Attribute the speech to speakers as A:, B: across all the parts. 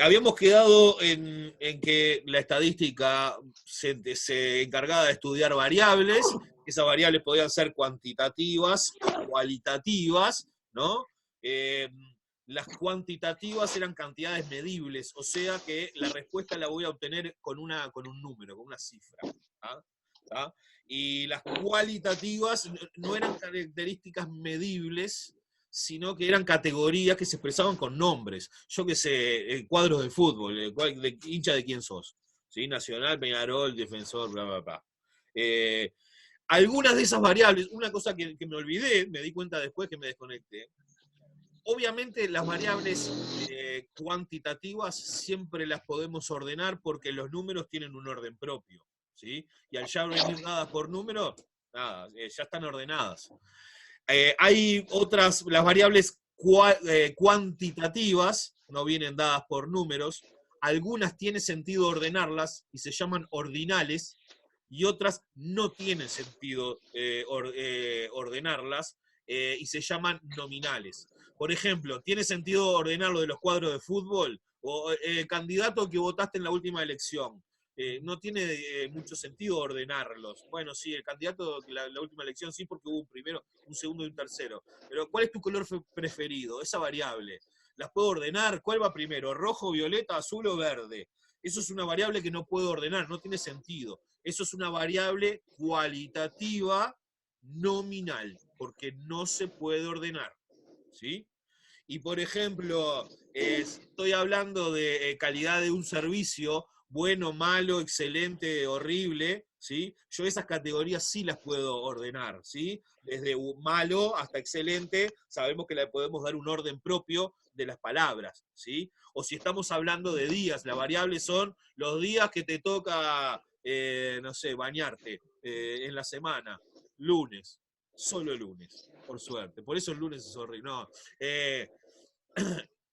A: Habíamos quedado en que la estadística se encargaba de estudiar variables, esas variables podían ser cuantitativas o cualitativas, ¿no? Las cuantitativas eran cantidades medibles, o sea que la respuesta la voy a obtener con un número, con una cifra. ¿Tá? ¿Tá? Y las cualitativas no eran características medibles, sino que eran categorías que se expresaban con nombres. Yo qué sé, cuadros de fútbol, hincha de quién sos. ¿Sí? Nacional, Peñarol, Defensor, bla, bla, bla. Algunas de esas variables, una cosa que me olvidé, me di cuenta después que me desconecté. Obviamente las variables cuantitativas siempre las podemos ordenar porque los números tienen un orden propio. ¿Sí? Y al ya venir dadas por número, nada, ya están ordenadas. Hay otras, las variables cuantitativas, no vienen dadas por números, algunas tiene sentido ordenarlas y se llaman ordinales, y otras no tienen sentido ordenarlas y se llaman nominales. Por ejemplo, ¿tiene sentido ordenar lo de los cuadros de fútbol? O candidato que votaste en la última elección. No tiene mucho sentido ordenarlos. Bueno, sí, el candidato, la última elección sí, porque hubo un primero, un segundo y un tercero. Pero ¿cuál es tu color preferido? Esa variable. ¿Las puedo ordenar? ¿Cuál va primero? ¿Rojo, violeta, azul o verde? Eso es una variable que no puedo ordenar, no tiene sentido. Eso es una variable cualitativa nominal, porque no se puede ordenar. ¿Sí? Y por ejemplo, estoy hablando de calidad de un servicio, bueno, malo, excelente, horrible, ¿sí? Yo esas categorías sí las puedo ordenar, ¿sí? Desde malo hasta excelente, sabemos que le podemos dar un orden propio de las palabras, ¿sí? O si estamos hablando de días, las variables son los días que te toca, no sé, bañarte en la semana, lunes, solo lunes, por suerte. Por eso el lunes es horrible. No,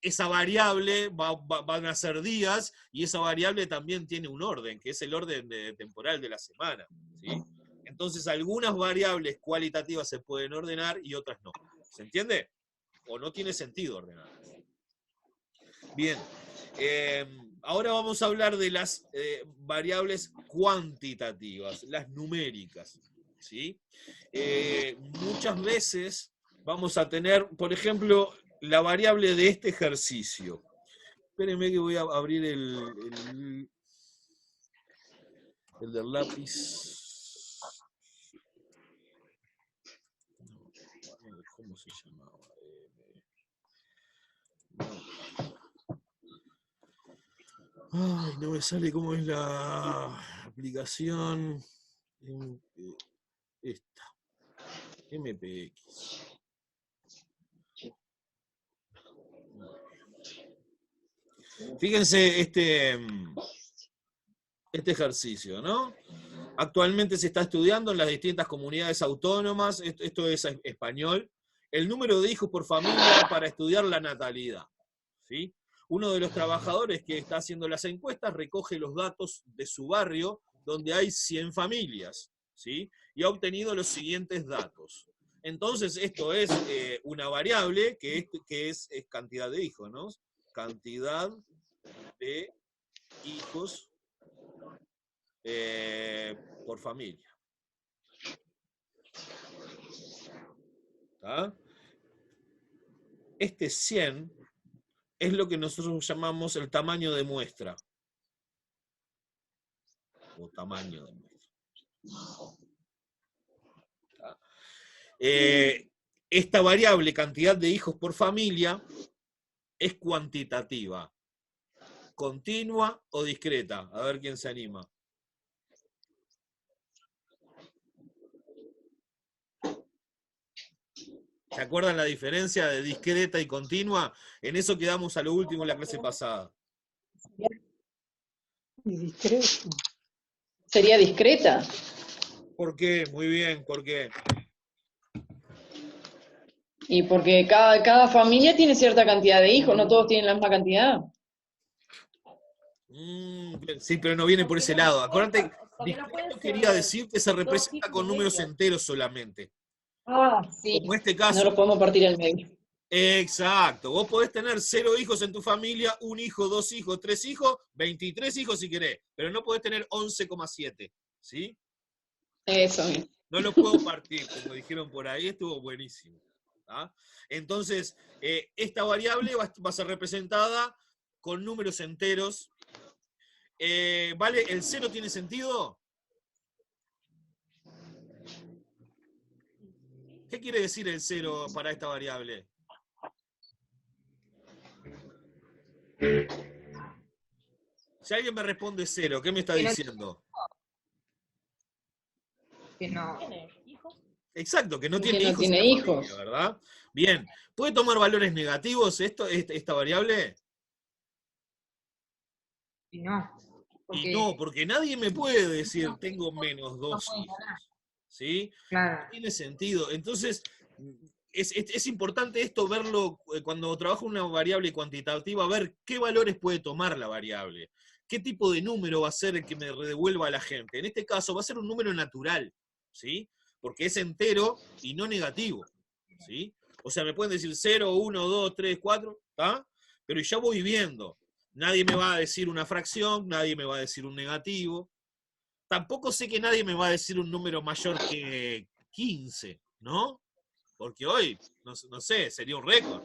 A: esa variable van a ser días y esa variable también tiene un orden, que es el orden temporal de la semana. ¿Sí? Entonces algunas variables cualitativas se pueden ordenar y otras no. ¿Se entiende? O no tiene sentido ordenarlas. Bien. Ahora vamos a hablar de las variables cuantitativas, las numéricas. ¿Sí? Muchas veces vamos a tener, por ejemplo, la variable de este ejercicio. Espérenme que voy a abrir el del lápiz. ¿Cómo se llamaba? Ay, no me sale cómo es la aplicación. Esta. MPX. Fíjense este ejercicio, ¿no? Actualmente se está estudiando en las distintas comunidades autónomas, esto es español, el número de hijos por familia para estudiar la natalidad. ¿Sí? Uno de los trabajadores que está haciendo las encuestas recoge los datos de su barrio, donde hay 100 familias, ¿sí? Y ha obtenido los siguientes datos. Entonces, esto es una variable que es cantidad de hijos, ¿no? Cantidad de hijos por familia. ¿Tá? Este 100 es lo que nosotros llamamos el tamaño de muestra. O tamaño de muestra. ¿Tá? Esta variable, cantidad de hijos por familia, es cuantitativa. ¿Continua o discreta? A ver quién se anima. ¿Se acuerdan la diferencia de discreta y continua? En eso quedamos a lo último en la clase pasada.
B: Discreto. ¿Sería discreta?
A: ¿Por qué? Muy bien, ¿por qué?
B: Y porque cada familia tiene cierta cantidad de hijos, no todos tienen la misma cantidad.
A: Sí, pero no viene por ese lado. Acuérdate, discreto quería decir que se representa con números enteros solamente.
B: Ah, sí.
A: Como este caso.
B: No lo podemos partir al medio.
A: Exacto, vos podés tener 0 hijos en tu familia, 1 hijo, 2 hijos, 3 hijos, 23 hijos si querés, pero no podés tener 11,7, ¿sí?
B: Eso mismo.
A: No lo puedo partir, como dijeron por ahí, estuvo buenísimo. ¿Ah? Entonces, esta variable va a ser representada con números enteros. ¿Vale? ¿El 0 tiene sentido? ¿Qué quiere decir el 0 para esta variable? Si alguien me responde 0, ¿qué me está diciendo?
C: Que no.
A: Exacto, que no
B: Que
A: tiene
B: no
A: hijos
B: tiene
A: en la
B: hijos.
A: familia, ¿verdad? Bien, ¿puede tomar valores negativos esta variable?
C: Y no.
A: Y no, porque nadie me puede decir tengo menos 2 hijos. ¿Sí?
C: Claro.
A: No tiene sentido. Entonces, es importante esto verlo cuando trabajo una variable cuantitativa, ver qué valores puede tomar la variable. ¿Qué tipo de número va a ser el que me devuelva a la gente? En este caso va a ser un número natural, ¿sí? Porque es entero y no negativo, ¿sí? O sea, me pueden decir 0, 1, 2, 3, 4, ¿está? Pero ya voy viendo. Nadie me va a decir una fracción, nadie me va a decir un negativo. Tampoco sé que nadie me va a decir un número mayor que 15, ¿no? Porque hoy, no sé, sería un récord.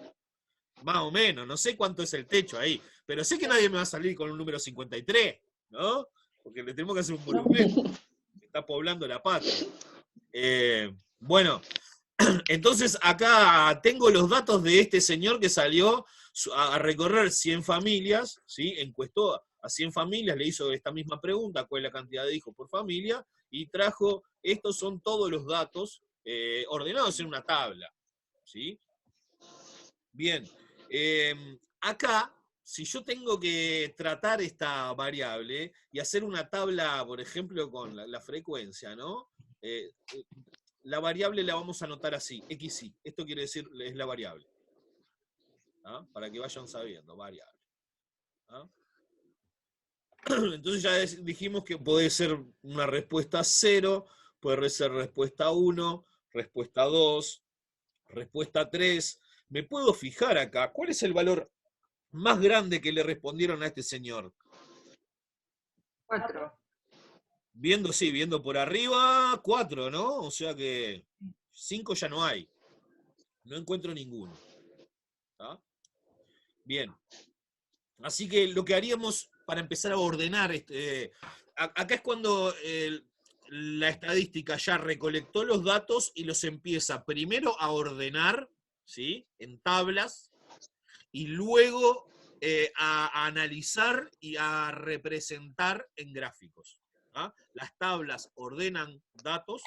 A: Más o menos, no sé cuánto es el techo ahí. Pero sé que nadie me va a salir con un número 53, ¿no? Porque le tenemos que hacer un monumento. Está poblando la patria. Bueno, entonces acá tengo los datos de este señor que salió a recorrer 100 familias, ¿sí? Encuestó a 100 familias, le hizo esta misma pregunta, cuál es la cantidad de hijos por familia, y trajo, estos son todos los datos ordenados en una tabla, ¿sí? Bien, acá, si yo tengo que tratar esta variable y hacer una tabla, por ejemplo, con la frecuencia, ¿no? La variable la vamos a anotar así, xi. Esto quiere decir, es la variable. ¿Ah? Para que vayan sabiendo, variable. ¿Ah? Entonces ya dijimos que puede ser una respuesta 0, puede ser respuesta 1, respuesta 2, respuesta 3. Me puedo fijar acá, ¿cuál es el valor más grande que le respondieron a este señor?
C: 4.
A: Viendo, sí, viendo por arriba, 4, ¿no? O sea que 5 ya no hay. No encuentro ninguno. ¿Está? Bien. Así que lo que haríamos para empezar a ordenar, acá es cuando la estadística ya recolectó los datos y los empieza primero a ordenar, ¿sí? En tablas, y luego a analizar y a representar en gráficos. ¿Ah? Las tablas ordenan datos,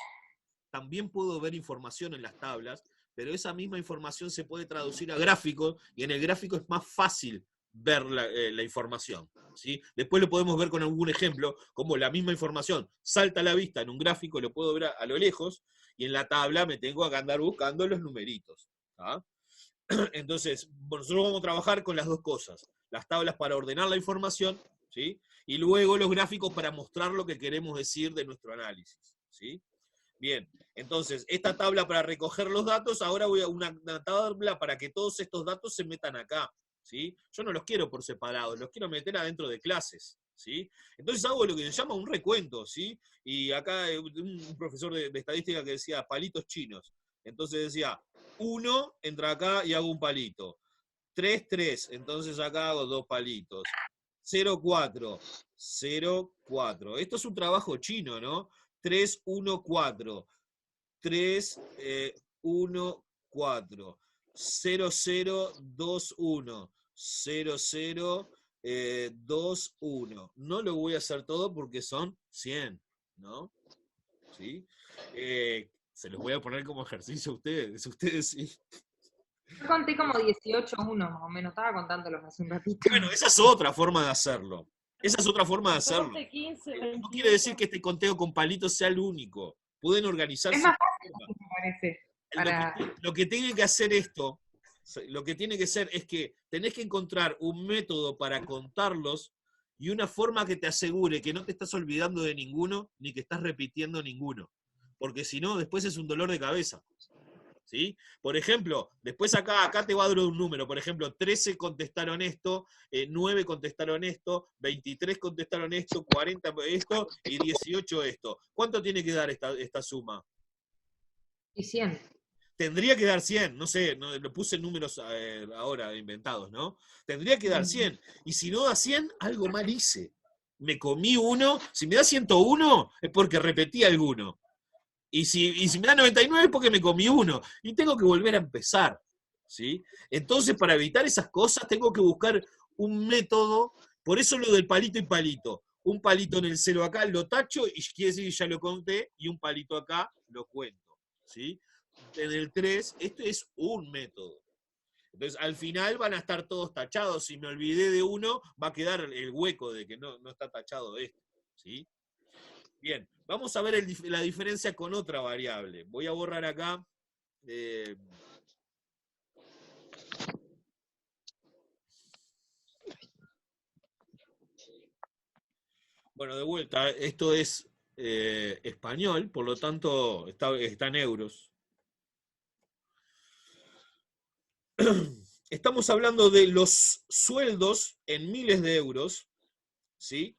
A: también puedo ver información en las tablas, pero esa misma información se puede traducir a gráficos, y en el gráfico es más fácil ver la información. ¿Sí? Después lo podemos ver con algún ejemplo, como la misma información salta a la vista en un gráfico, lo puedo ver a lo lejos, y en la tabla me tengo que andar buscando los numeritos. ¿Ah? Entonces, nosotros vamos a trabajar con las dos cosas. Las tablas para ordenar la información, ¿sí? Y luego los gráficos para mostrar lo que queremos decir de nuestro análisis, ¿sí? Bien, entonces, esta tabla para recoger los datos, ahora voy a una tabla para que todos estos datos se metan acá, ¿sí? Yo no los quiero por separado, los quiero meter adentro de clases, ¿sí? Entonces hago lo que se llama un recuento, ¿sí? Y acá un profesor de estadística que decía palitos chinos. Entonces decía, 1, entra acá y hago un palito. 3, 3, entonces acá hago 2 palitos. 0, 4, 0, 4. Esto es un trabajo chino, ¿no? 3, 1, 4. 3, 1, 4. 0, 0, 2, 1. 0, 0, 2, 1. No lo voy a hacer todo porque son 100, ¿no? ¿Sí? Se los voy a poner como ejercicio a ustedes. Ustedes sí.
C: Yo conté como 18-1 más o menos, estaba contándolos hace un ratito.
A: Bueno, esa es otra forma de hacerlo. Esa es otra forma de hacerlo.
D: 15,
A: No quiere decir que este conteo con palitos sea el único. Pueden organizarse.
C: Es más fácil, me parece.
A: Lo que tiene que hacer esto, lo que tiene que ser es que tenés que encontrar un método para contarlos y una forma que te asegure que no te estás olvidando de ninguno ni que estás repitiendo ninguno. Porque si no, después es un dolor de cabeza. ¿Sí? Por ejemplo, después acá te va a dar un número. Por ejemplo, 13 contestaron esto, 9 contestaron esto, 23 contestaron esto, 40 esto y 18 esto. ¿Cuánto tiene que dar esta suma?
C: Y 100.
A: Tendría que dar 100, no sé, no, lo puse en números ahora inventados, ¿no? Tendría que dar 100. Y si no da 100, algo mal hice. Me comí uno. Si me da 101, es porque repetí alguno. Y si me da 99 es porque me comí uno. Y tengo que volver a empezar. ¿Sí? Entonces, para evitar esas cosas, tengo que buscar un método. Por eso lo del palito y palito. Un palito en el 0 acá, lo tacho, y quiere decir que ya lo conté, y un palito acá, lo cuento. ¿Sí? En el 3, esto es un método. Entonces, al final van a estar todos tachados. Si me olvidé de uno, va a quedar el hueco de que no está tachado este. ¿Sí? Bien, vamos a ver la diferencia con otra variable. Voy a borrar acá. Bueno, de vuelta, esto es español, por lo tanto está en euros. Estamos hablando de los sueldos en miles de euros, ¿sí?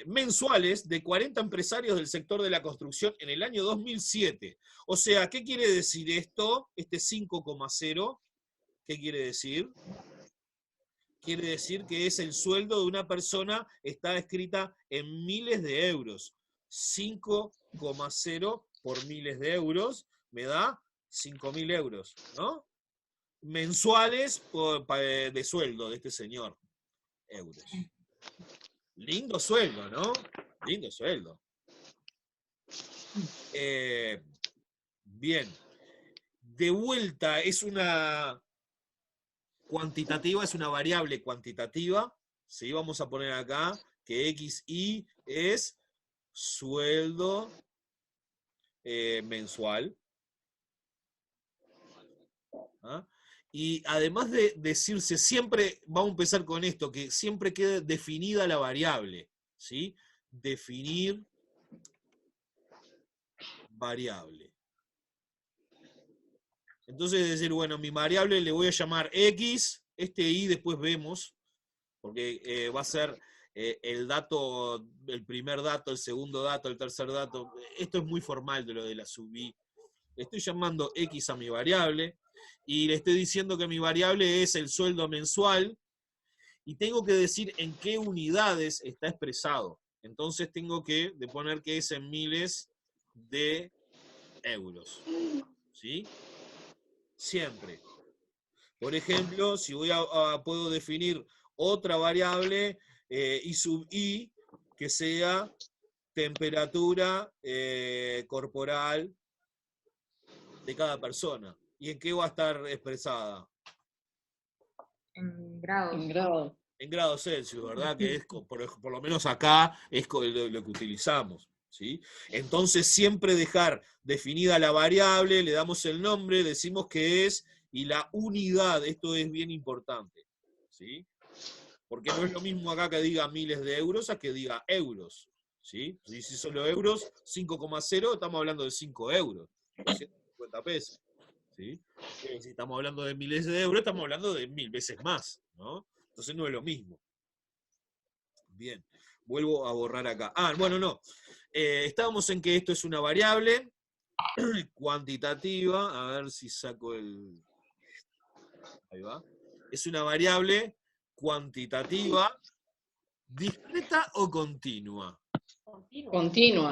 A: Mensuales de 40 empresarios del sector de la construcción en el año 2007. O sea, ¿qué quiere decir esto? Este 5,0, ¿qué quiere decir? Quiere decir que es el sueldo de una persona, está escrita en miles de euros. 5,0 por miles de euros me da 5.000 euros, ¿no? Mensuales de sueldo de este señor. Euros. Lindo sueldo, ¿no? Lindo sueldo. Bien. De vuelta, es una cuantitativa, es una variable cuantitativa. ¿Sí? Vamos a poner acá que XY es sueldo mensual. ¿Ah? Y además de decirse, siempre, vamos a empezar con esto, que siempre quede definida la variable, ¿sí? Definir variable. Entonces decir, bueno, mi variable le voy a llamar X, este Y después vemos, porque va a ser el dato, el primer dato, el segundo dato, el tercer dato. Esto es muy formal de lo de la sub-I. Le estoy llamando X a mi variable, y le estoy diciendo que mi variable es el sueldo mensual, y tengo que decir en qué unidades está expresado. Entonces tengo que poner que es en miles de euros. ¿Sí? Siempre. Por ejemplo, si puedo definir otra variable, I sub I, que sea temperatura corporal de cada persona. ¿Y en qué va a estar expresada?
C: En grados.
B: En grado.
A: En grados Celsius, ¿verdad? Que es, por lo menos acá, es lo que utilizamos. ¿Sí? Entonces, siempre dejar definida la variable, le damos el nombre, decimos que es, y la unidad, esto es bien importante. ¿Sí? Porque no es lo mismo acá que diga miles de euros a que diga euros. ¿Sí? Si solo euros, 5,0, estamos hablando de 5 euros. 150 pesos. ¿Sí? Si estamos hablando de miles de euros, estamos hablando de 1000 veces más, ¿no? Entonces no es lo mismo. Bien, vuelvo a borrar acá. Bueno, no. Estábamos en que esto es una variable cuantitativa. A ver si saco el... Ahí va. Es una variable cuantitativa, discreta o continua.
B: Continua.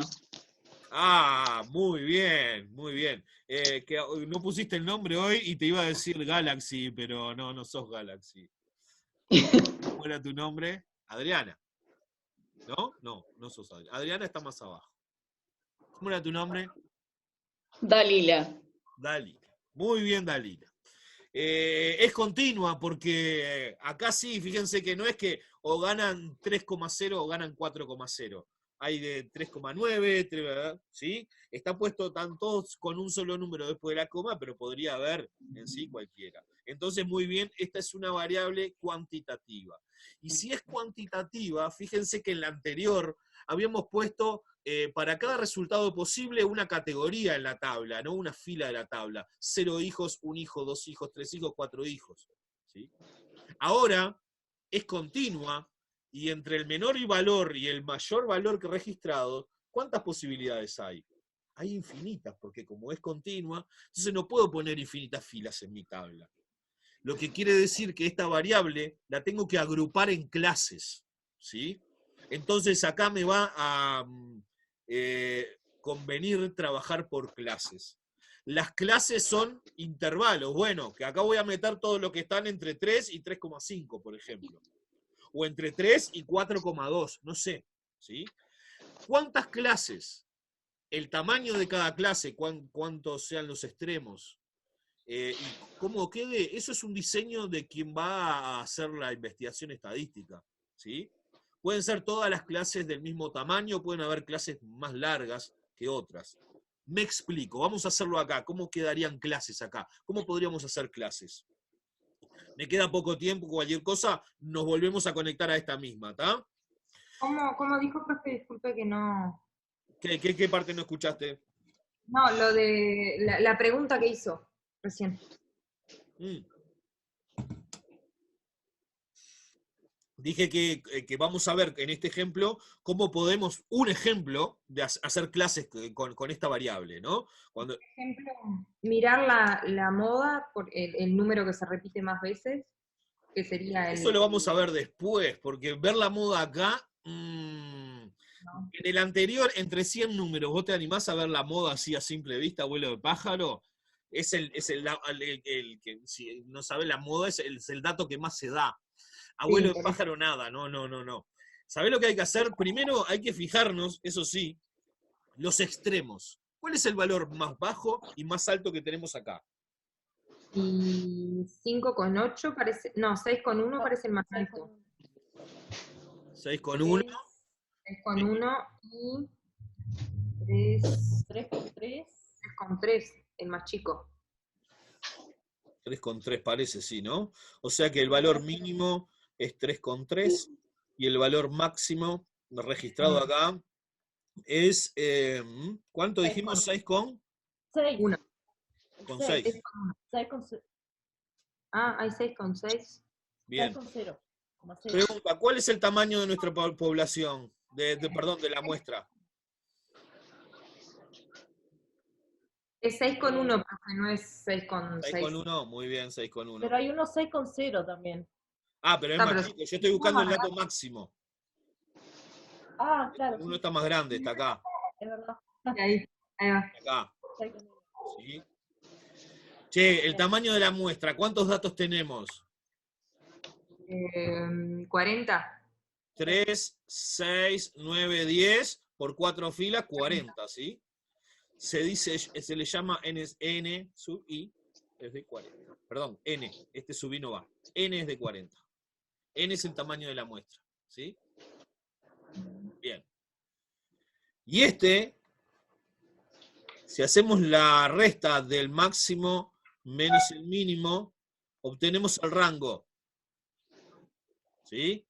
A: Muy bien, muy bien. Que no pusiste el nombre hoy y te iba a decir Galaxy, pero no sos Galaxy. ¿Cómo era tu nombre? Adriana. ¿No? No sos Adriana. Adriana está más abajo. ¿Cómo era tu nombre?
B: Dalila.
A: Dalila. Muy bien, Dalila. Es continua porque acá sí, fíjense que no es que o ganan 3,0 o ganan 4,0. Hay de 3,9, ¿sí? Está puesto, están todos con un solo número después de la coma, pero podría haber en sí cualquiera. Entonces, muy bien, esta es una variable cuantitativa. Y si es cuantitativa, fíjense que en la anterior habíamos puesto para cada resultado posible una categoría en la tabla, ¿no? Una fila de la tabla. 0 hijos, 1 hijo, 2 hijos, 3 hijos, 4 hijos. ¿Sí? Ahora es continua, y entre el menor valor y el mayor valor que registrado, ¿cuántas posibilidades hay? Hay infinitas, porque como es continua, entonces no puedo poner infinitas filas en mi tabla. Lo que quiere decir que esta variable la tengo que agrupar en clases, ¿sí? Entonces acá me va a convenir trabajar por clases. Las clases son intervalos, bueno, que acá voy a meter todo lo que están entre 3 y 3,5, por ejemplo. O entre 3 y 4,2, no sé, ¿sí? ¿Cuántas clases? El tamaño de cada clase, cuántos sean los extremos, y cómo quede, eso es un diseño de quien va a hacer la investigación estadística, ¿sí? Pueden ser todas las clases del mismo tamaño, pueden haber clases más largas que otras. Me explico, vamos a hacerlo acá. ¿Cómo quedarían clases acá? ¿Cómo podríamos hacer clases? Me queda poco tiempo, cualquier cosa, nos volvemos a conectar a esta misma, ¿está?
C: ¿Cómo dijo, profe? Disculpe que no.
A: ¿Qué parte no escuchaste?
C: No, lo de la pregunta que hizo recién.
A: Mm. Dije que vamos a ver en este ejemplo cómo podemos, un ejemplo de hacer clases con esta variable, ¿no? Cuando,
C: Por ejemplo, mirar la moda por el número que se repite más veces, que sería
A: eso lo vamos a ver después, porque ver la moda acá, en el anterior, entre 100 números, ¿vos te animás a ver la moda así a simple vista, vuelo de pájaro? Es el que, si no sabe la moda, es el dato que más se da. Abuelo de pájaro, nada, no. ¿Sabés lo que hay que hacer? Primero hay que fijarnos, eso sí, los extremos. ¿Cuál es el valor más bajo y más alto que tenemos acá?
C: Y 5,8 parece, no, 6,1 parece el más alto.
A: 6,1.
C: 6,1 y 3,3, el más chico.
A: 3,3 parece, sí, ¿no? O sea que el valor mínimo es 3,3 y el valor máximo registrado acá es, ¿cuánto dijimos? 6 con
D: 6.
C: 1.
A: con 6.
D: 6,6.
C: Ah, hay 6,6.
A: Bien.
D: 6,0.
A: Pregunta, ¿cuál es el tamaño de nuestra población? Perdón, de la muestra.
C: Es 6,1, profe, no es 6,6.
A: 6,1, muy bien, 6,1.
D: Pero hay unos 6,0 también.
A: Ah, pero es más chico. Yo estoy buscando el dato máximo.
D: Ah, claro.
A: Uno está más grande, está acá.
D: Es verdad.
C: Ahí va.
A: Acá. ¿Sí? Che, el tamaño de la muestra, ¿cuántos datos tenemos?
C: 40.
A: 3, 6, 9, 10, por 4 filas, 40, ¿sí? Se le llama n sub i, es de 40. Perdón, n, este sub i no va. N es de 40. N es el tamaño de la muestra, ¿sí? Bien. Y si hacemos la resta del máximo menos el mínimo, obtenemos el rango, ¿sí?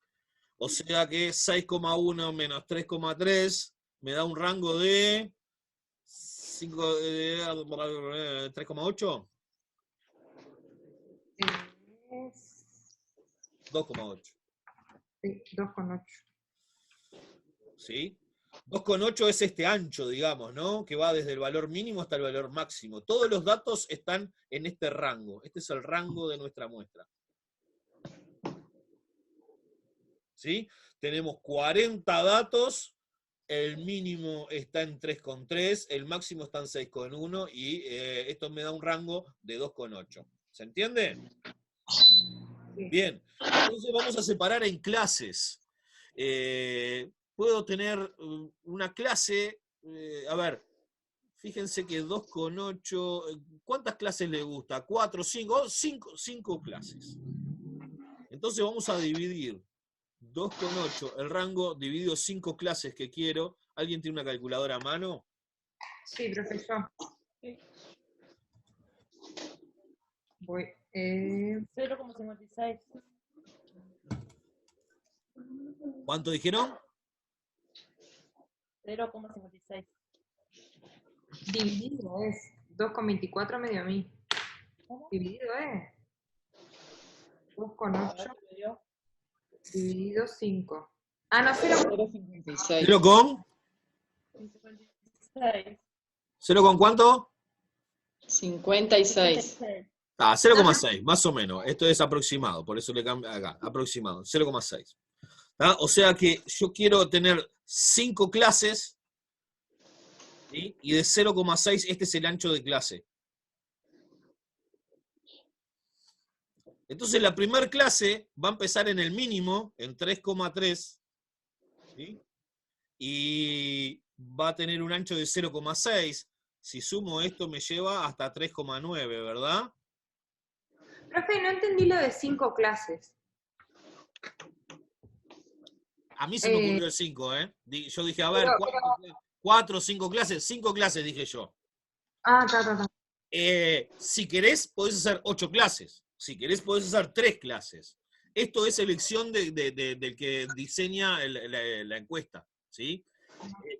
A: O sea que 6,1 menos 3,3 me da un rango de 3,8. 2,8.
C: Sí, 2,8.
A: ¿Sí? 2,8 es este ancho, digamos, ¿no? Que va desde el valor mínimo hasta el valor máximo. Todos los datos están en este rango. Este es el rango de nuestra muestra. ¿Sí? Tenemos 40 datos, el mínimo está en 3,3, el máximo está en 6,1 y esto me da un rango de 2,8. ¿Se entiende? Bien, entonces vamos a separar en clases. Puedo tener una clase, a ver, fíjense que 2,8, ¿cuántas clases le gusta? 4, 5 clases. Entonces vamos a dividir 2,8, el rango, dividido 5 clases que quiero. ¿Alguien tiene una calculadora a mano?
C: Sí, profesor. Voy.
D: 0,56.
A: ¿Cuánto dijeron?
D: 0,56.
C: Dividido es 2,24 medio a mí.
D: ¿Cómo?
C: Dividido es
D: A
C: 2,8
D: ver, ¿qué me dio?
C: dividido 5. Ah, no, 0.
B: 0,56.
A: ¿Cero con?
D: 56.
A: ¿Cero con cuánto?
B: 56.
D: 56.
A: Ah, 0,6, más o menos. Esto es aproximado, por eso le cambio acá, aproximado, 0,6. ¿Tá? O sea que yo quiero tener 5 clases, ¿sí? Y de 0,6 este es el ancho de clase. Entonces la primera clase va a empezar en el mínimo, en 3,3, ¿sí? Y va a tener un ancho de 0,6. Si sumo esto me lleva hasta 3,9, ¿verdad?
C: Profe, no entendí lo de 5 clases.
A: A mí se me
C: Eh,
A: ocurrió el 5, ¿eh? Yo dije, a ver,
C: pero,
A: 4 o 5 clases. 5 clases, dije yo.
C: ta.
A: Si querés, podés hacer 8 clases. Si querés, podés hacer 3 clases. Esto es elección del que diseña la encuesta, ¿sí?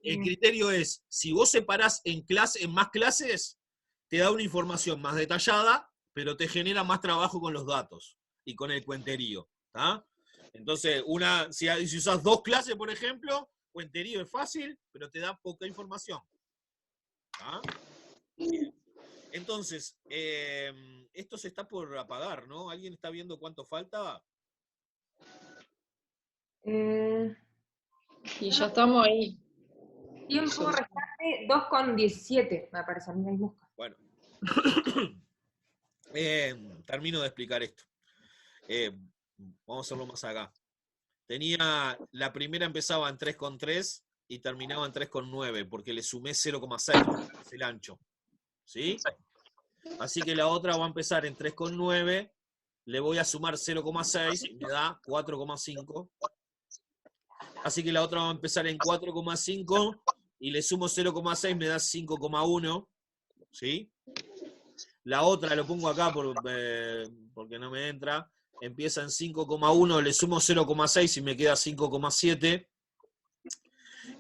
A: El criterio es, si vos separás en más clases, te da una información más detallada, pero te genera más trabajo con los datos y con el cuenterío. ¿Tá? Entonces, si usas 2 clases, por ejemplo, cuenterío es fácil, pero te da poca información. ¿Tá? Entonces, esto se está por apagar, ¿no? ¿Alguien está viendo cuánto falta?
B: Y ya estamos ahí.
C: Tiempo restante 2,17, me parece a mí. Hay mosca.
A: Bueno. Termino de explicar esto. Vamos a hacerlo más acá. La primera empezaba en 3,3 y terminaba en 3,9 porque le sumé 0,6, es el ancho. ¿Sí? Así que la otra va a empezar en 3,9, le voy a sumar 0,6 y me da 4,5. Así que la otra va a empezar en 4,5 y le sumo 0,6, me da 5,1. ¿Sí? La otra lo pongo acá porque no me entra. Empieza en 5,1, le sumo 0,6 y me queda 5,7.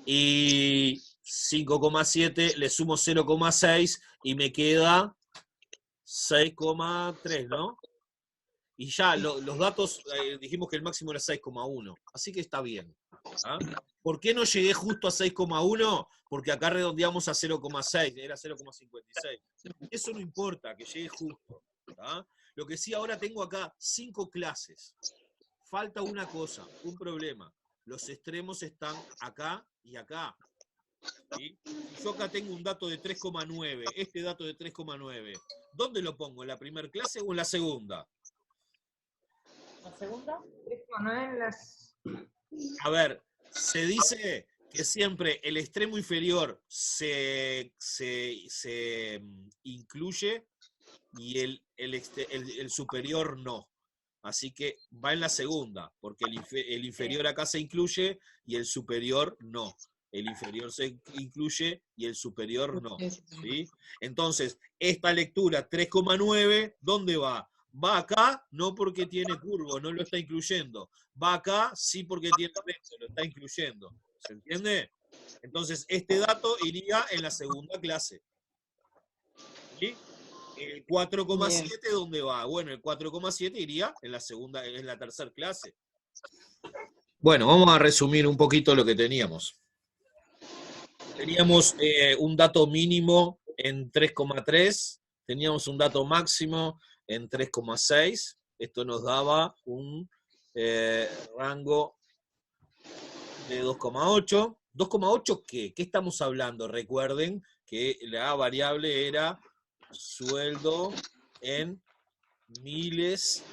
A: Y 5,7 le sumo 0,6 y me queda 6,3, ¿no? Y ya los datos, dijimos que el máximo era 6,1. Así que está bien. ¿Ah? ¿Por qué no llegué justo a 6,1? Porque acá redondeamos a 0,6, era 0,56. Eso no importa, que llegue justo. ¿Ah? Lo que sí, ahora tengo acá 5 clases. Falta una cosa, un problema. Los extremos están acá y acá. ¿Sí? Yo acá tengo un dato de 3,9, este dato de 3,9. ¿Dónde lo pongo? ¿En la primera clase o en la segunda?
D: ¿La segunda?
C: 3,9 en las...
A: A ver, se dice que siempre el extremo inferior se incluye y el superior no. Así que va en la segunda, porque el inferior acá se incluye y el superior no. El inferior se incluye y el superior no. ¿Sí? Entonces, esta lectura 3,9, ¿dónde va? Va acá, no porque tiene curvo, no lo está incluyendo. Va acá, sí porque tiene recto, lo está incluyendo. ¿Se entiende? Entonces, este dato iría en la segunda clase. ¿Sí? El 4,7, ¿dónde va? Bueno, el 4,7 iría en la tercera clase. Bueno, vamos a resumir un poquito lo que teníamos. Teníamos un dato mínimo en 3,3, teníamos un dato máximo en 3,6. Esto nos daba un rango de 2,8. ¿2,8 qué? ¿Qué estamos hablando? Recuerden que la variable era sueldo en miles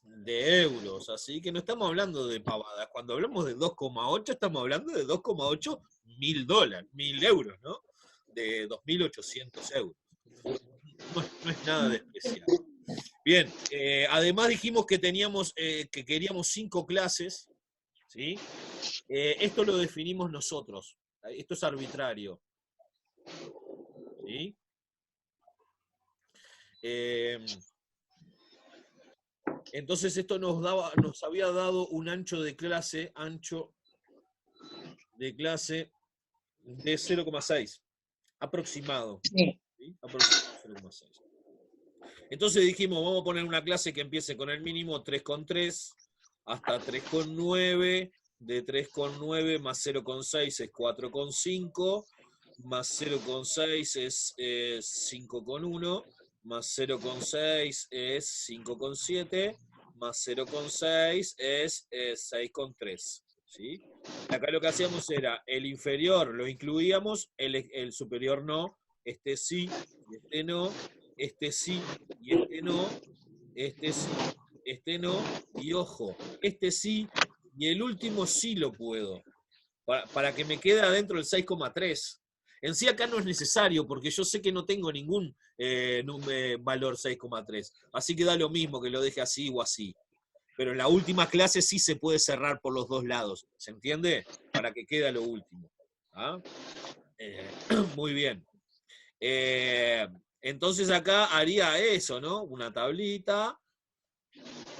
A: de euros, así que no estamos hablando de pavadas. Cuando hablamos de 2,8 estamos hablando de 2,8 mil dólares, 1.000 euros, ¿no? De 2.800 euros. No es nada de especial. Bien, además dijimos que que queríamos 5 clases, ¿sí? Esto lo definimos nosotros, esto es arbitrario, ¿sí? Entonces esto nos había dado un ancho de clase de 0,6. Aproximado.
B: Sí.
A: ¿Sí? Aproximado 0,6. Entonces dijimos, vamos a poner una clase que empiece con el mínimo 3,3 hasta 3,9. De 3,9 más 0,6 es 4,5. Más 0,6 es 5,1. Más 0,6 es 5,7. Más 0,6 es 6,3. ¿Sí? Acá lo que hacíamos era, el inferior lo incluíamos, el superior no, este sí, y este no, este sí, y este no, este sí, este no, y ojo, este sí, y el último sí lo puedo, para que me quede adentro el 6,3. En sí acá no es necesario, porque yo sé que no tengo ningún valor 6,3, así que da lo mismo que lo deje así o así. Pero en la última clase sí se puede cerrar por los dos lados, ¿se entiende? Para que quede a lo último. ¿Ah? Muy bien. Entonces acá haría eso, ¿no? Una tablita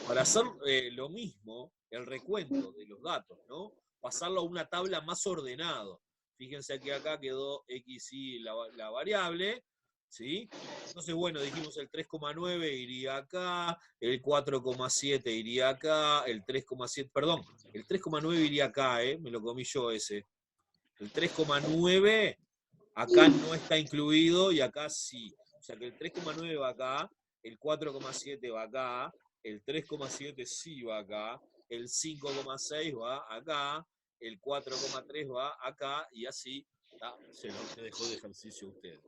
A: para hacer lo mismo, el recuento de los datos, ¿no? Pasarlo a una tabla más ordenado. Fíjense que acá quedó x y la variable, ¿sí? Entonces, bueno, dijimos el 3,9 iría acá, el 4,7 iría acá, el 3,7, perdón, el 3,9 iría acá, me lo comí yo ese. El 3,9 acá no está incluido y acá sí. O sea que el 3,9 va acá, el 4,7 va acá, el 3,7 sí va acá, el 5,6 va acá, el 4,3 va acá y así se dejó de ejercicio a ustedes.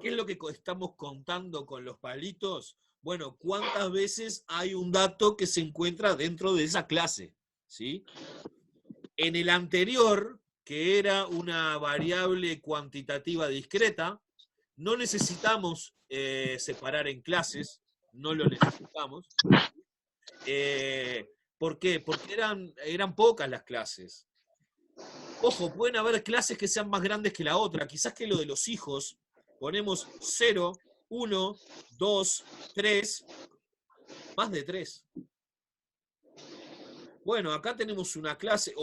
A: ¿Qué es lo que estamos contando con los palitos? Bueno, ¿cuántas veces hay un dato que se encuentra dentro de esa clase? ¿Sí? En el anterior, que era una variable cuantitativa discreta, no necesitamos separar en clases, no lo necesitamos. ¿Por qué? Porque eran pocas las clases. Ojo, pueden haber clases que sean más grandes que la otra. Quizás que lo de los hijos, ponemos 0, 1, 2, 3, más de 3. Bueno, acá tenemos una clase,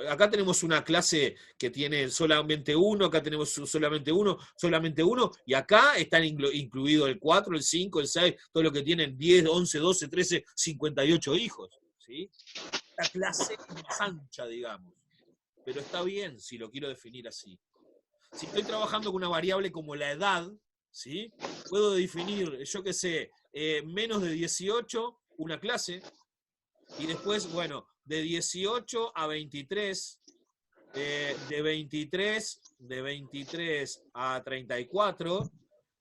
A: acá tenemos una clase que tiene solamente uno, acá tenemos solamente uno, y acá están incluidos el 4, el 5, el 6, todo lo que tienen 10, 11, 12, 13, 58 hijos. ¿Sí? Esta clase es más ancha, digamos, pero está bien si lo quiero definir así. Si estoy trabajando con una variable como la edad, ¿sí? Puedo definir, yo qué sé, menos de 18, una clase. Y después, bueno, de 18 a 23, de 23 a 34,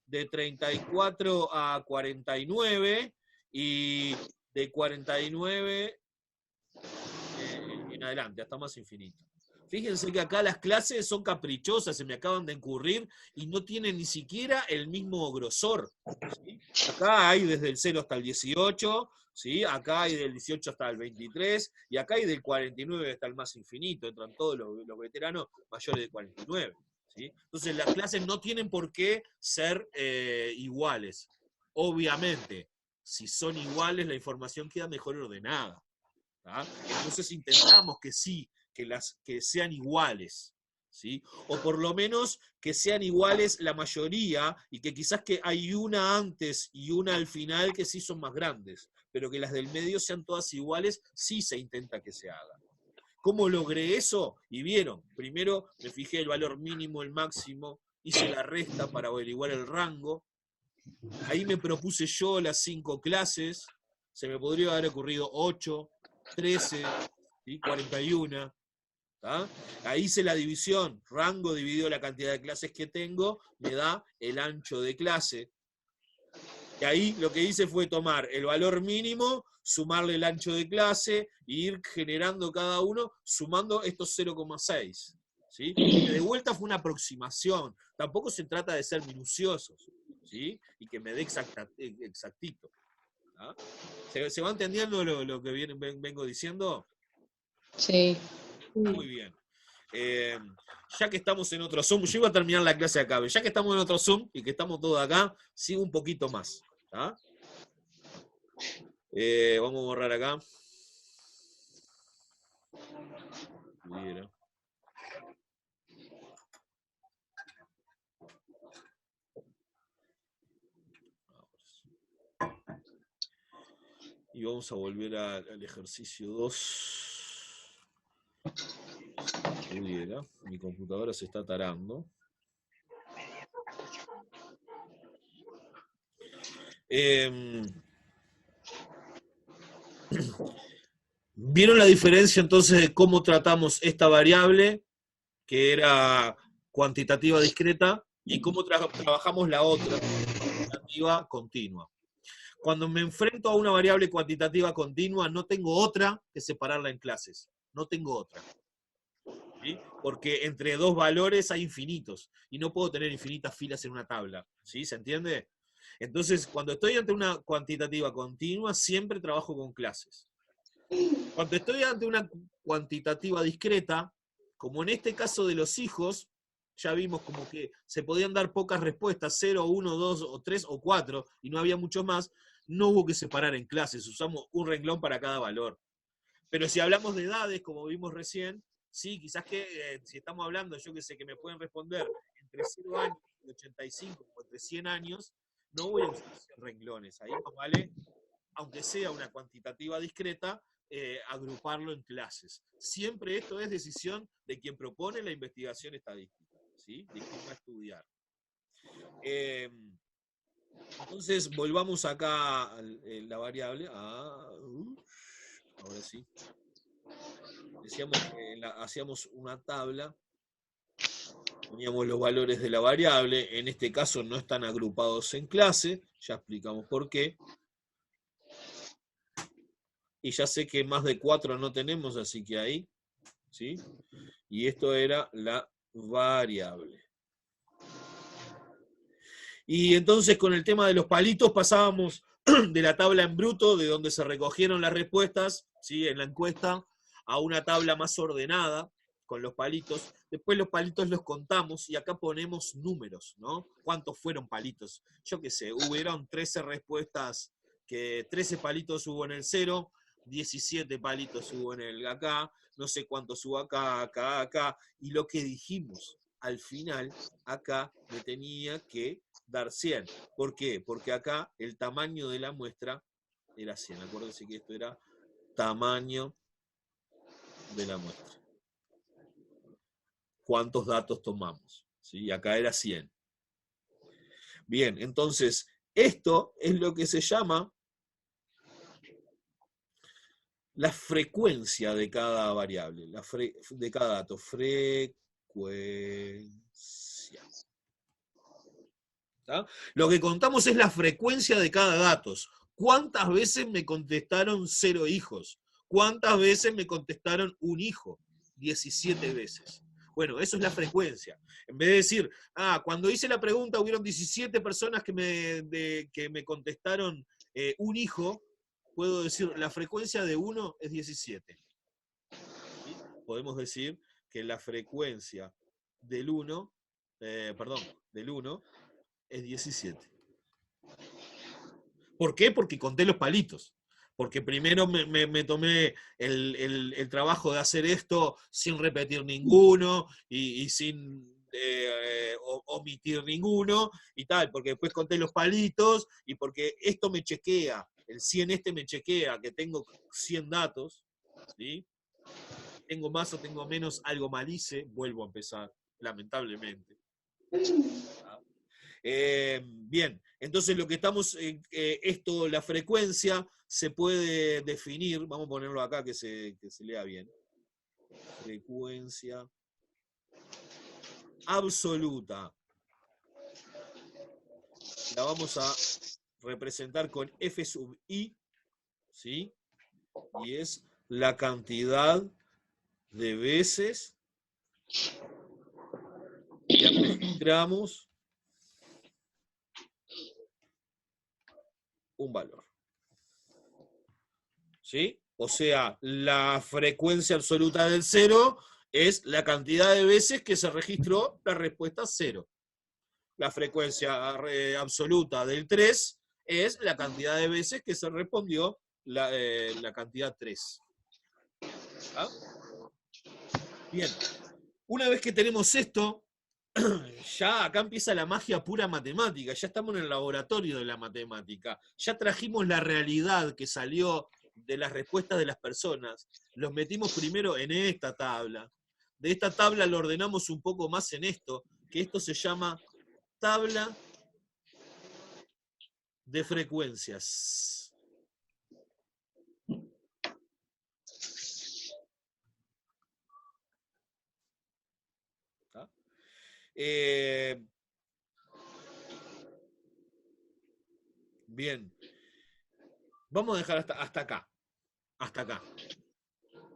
A: de 34 a 49 y de 49 en adelante, hasta más infinito. Fíjense que acá las clases son caprichosas, se me acaban de incurrir y no tienen ni siquiera el mismo grosor. ¿Sí? Acá hay desde el 0 hasta el 18, ¿sí? Acá hay del 18 hasta el 23, y acá hay del 49 hasta el más infinito, entran todos los veteranos mayores de 49. ¿Sí? Entonces las clases no tienen por qué ser iguales. Obviamente, si son iguales, la información queda mejor ordenada. ¿Ah? Entonces intentamos que sí, que sean iguales, ¿sí? O por lo menos que sean iguales la mayoría y que quizás que hay una antes y una al final que sí son más grandes, pero que las del medio sean todas iguales, sí se intenta que se haga. ¿Cómo logré eso? Y vieron, primero me fijé el valor mínimo, el máximo, hice la resta para averiguar el rango, ahí me propuse yo las 5 clases, se me podría haber ocurrido 8, 13, ¿sí? 41. ¿tá? Ahí hice la división, rango dividido la cantidad de clases que tengo, me da el ancho de clase. Y ahí lo que hice fue tomar el valor mínimo, sumarle el ancho de clase e ir generando cada uno, sumando estos 0,6. ¿Sí? Que de vuelta fue una aproximación, tampoco se trata de ser minuciosos, ¿sí? Y que me dé exactito. ¿tá? ¿Se va entendiendo lo que vengo diciendo?
B: Sí.
A: Muy bien. Ya que estamos en otro Zoom, yo iba a terminar la clase acá, ya que estamos en otro Zoom y que estamos todos acá, sigo un poquito más. Vamos a borrar acá. Mira. vamos a volver al ejercicio 2. Si pudiera. Mi computadora se está tarando. ¿Vieron la diferencia entonces de cómo tratamos esta variable, que era cuantitativa discreta, y cómo trabajamos la otra, cuantitativa continua? Cuando me enfrento a una variable cuantitativa continua, no tengo otra que separarla en clases. No tengo otra. ¿Sí? Porque entre dos valores hay infinitos, y no puedo tener infinitas filas en una tabla. ¿Sí? ¿Se entiende? Entonces, cuando estoy ante una cuantitativa continua, siempre trabajo con clases. Cuando estoy ante una cuantitativa discreta, como en este caso de los hijos, ya vimos como que se podían dar pocas respuestas, 0, 1, 2, o 3, o 4, y no había mucho más, no hubo que separar en clases, usamos un renglón para cada valor. Pero si hablamos de edades, como vimos recién, sí, quizás que si estamos hablando, yo que sé, que me pueden responder entre 0 años y 85, o entre 100 años, no voy a usar renglones, ahí más vale, aunque sea una cuantitativa discreta, agruparlo en clases. Siempre esto es decisión de quien propone la investigación estadística, ¿sí? De quien va a estudiar. Entonces, volvamos acá a la variable. Ahora sí. Decíamos que hacíamos una tabla, poníamos los valores de la variable, en este caso no están agrupados en clase, ya explicamos por qué. Y ya sé que más de 4 no tenemos, así que ahí, ¿sí? Y esto era la variable. Y entonces con el tema de los palitos pasábamos de la tabla en bruto, de donde se recogieron las respuestas, ¿sí? En la encuesta, a una tabla más ordenada, con los palitos. Después los palitos los contamos y acá ponemos números, ¿no? ¿Cuántos fueron palitos? Yo qué sé, hubieron 13 respuestas, que 13 palitos hubo en el 0, 17 palitos hubo en el acá, no sé cuántos hubo acá, acá, acá, y lo que dijimos al final, acá me tenía que dar 100. ¿Por qué? Porque acá el tamaño de la muestra era 100. Acuérdense que esto era tamaño de la muestra. ¿Cuántos datos tomamos? ¿Sí? Acá era 100. Bien, entonces, esto es lo que se llama la frecuencia de cada variable, de cada dato. Frecuencia. ¿Tá? Lo que contamos es la frecuencia de cada dato. ¿Cuántas veces me contestaron 0 hijos? ¿Cuántas veces me contestaron 1 hijo? 17 veces. Bueno, eso es la frecuencia. En vez de decir, cuando hice la pregunta hubieron 17 personas que me contestaron 1 hijo, puedo decir, la frecuencia de 1 es 17. ¿Sí? Podemos decir que la frecuencia del 1 es 17. ¿Por qué? Porque conté los palitos. Porque primero me tomé el trabajo de hacer esto sin repetir ninguno y sin omitir ninguno y tal, porque después conté los palitos y porque esto me chequea, el 100 me chequea que tengo 100 datos, ¿sí? Tengo más o tengo menos, algo mal hice, vuelvo a empezar, lamentablemente. Bien, entonces lo que estamos, la frecuencia se puede definir, vamos a ponerlo acá que se lea bien. Frecuencia absoluta. La vamos a representar con F sub I, ¿sí? Y es la cantidad de veces que registramos un valor. ¿Sí? O sea, la frecuencia absoluta del 0 es la cantidad de veces que se registró la respuesta 0. La frecuencia absoluta del 3 es la cantidad de veces que se respondió la cantidad 3. ¿Ah? Bien. Una vez que tenemos esto, ya acá empieza la magia pura matemática, ya estamos en el laboratorio de la matemática, ya trajimos la realidad que salió de las respuestas de las personas, los metimos primero en esta tabla. De esta tabla lo ordenamos un poco más en esto, que esto se llama tabla de frecuencias. ¿Ah? Bien. Vamos a dejar hasta acá. Hasta acá.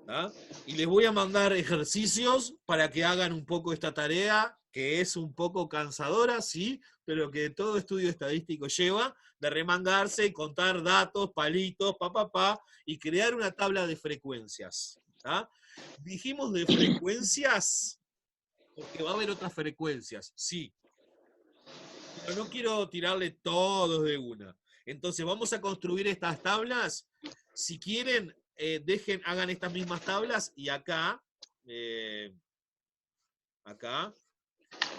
A: ¿Ah? Y les voy a mandar ejercicios para que hagan un poco esta tarea, que es un poco cansadora, sí, pero que todo estudio estadístico lleva, de remangarse, contar datos, palitos, y crear una tabla de frecuencias. ¿Ah? Dijimos de frecuencias, porque va a haber otras frecuencias, sí. Pero no quiero tirarle todos de una. Entonces vamos a construir estas tablas. Si quieren, hagan estas mismas tablas y acá,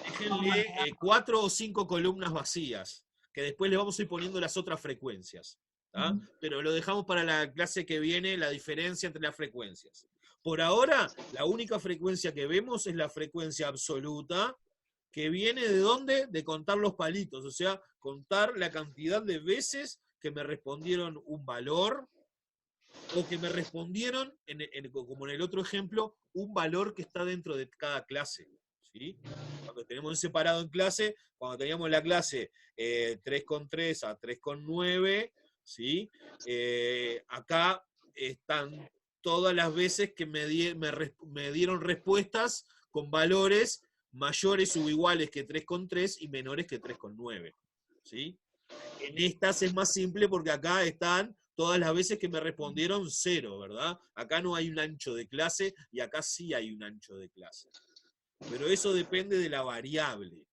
A: déjenle 4 o 5 columnas vacías, que después le vamos a ir poniendo las otras frecuencias. ¿Tá? Pero lo dejamos para la clase que viene, la diferencia entre las frecuencias. Por ahora, la única frecuencia que vemos es la frecuencia absoluta, que viene ¿de dónde? De contar los palitos, o sea, contar la cantidad de veces que me respondieron un valor, o que me respondieron, como en el otro ejemplo, un valor que está dentro de cada clase. ¿Sí? Cuando tenemos separado en clase, cuando teníamos la clase 3,3 a 3,9, ¿sí? Acá están todas las veces que me dieron respuestas con valores mayores o iguales que 3,3 y menores que 3,9. ¿Sí? En estas es más simple porque acá están todas las veces que me respondieron 0, ¿verdad? Acá no hay un ancho de clase y acá sí hay un ancho de clase. Pero eso depende de la variable.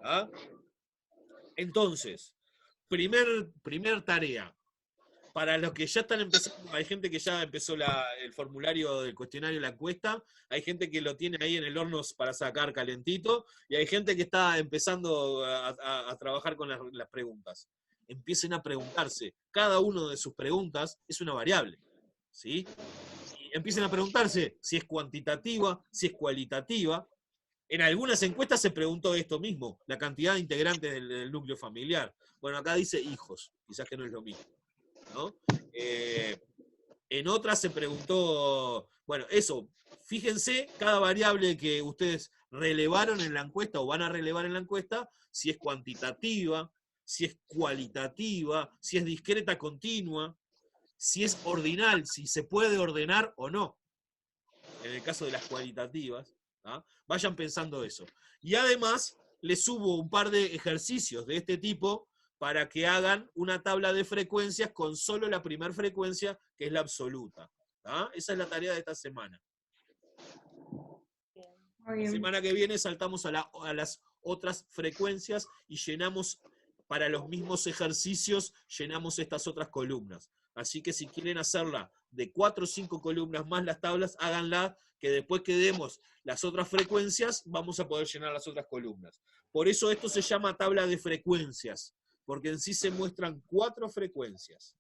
A: ¿Ah? Entonces, primer tarea. Para los que ya están empezando, hay gente que ya empezó el formulario del cuestionario, la encuesta, hay gente que lo tiene ahí en el horno para sacar calentito, y hay gente que está empezando a trabajar con las preguntas. Empiecen a preguntarse. Cada una de sus preguntas es una variable. ¿Sí? Y empiecen a preguntarse si es cuantitativa, si es cualitativa. En algunas encuestas se preguntó esto mismo, la cantidad de integrantes del núcleo familiar. Bueno, acá dice hijos, quizás que no es lo mismo. ¿No? En otras se preguntó, bueno, eso, fíjense cada variable que ustedes relevaron en la encuesta o van a relevar en la encuesta, si es cuantitativa, si es cualitativa, si es discreta continua, si es ordinal, si se puede ordenar o no, en el caso de las cualitativas. ¿Ah? Vayan pensando eso. Y además, les subo un par de ejercicios de este tipo para que hagan una tabla de frecuencias con solo la primera frecuencia, que es la absoluta. ¿Ah? Esa es la tarea de esta semana. La semana que viene saltamos a las otras frecuencias y llenamos, para los mismos ejercicios, llenamos estas otras columnas. Así que si quieren hacerla de 4 o 5 columnas más las tablas, háganla, que después que demos las otras frecuencias, vamos a poder llenar las otras columnas. Por eso esto se llama tabla de frecuencias, porque en sí se muestran 4 frecuencias.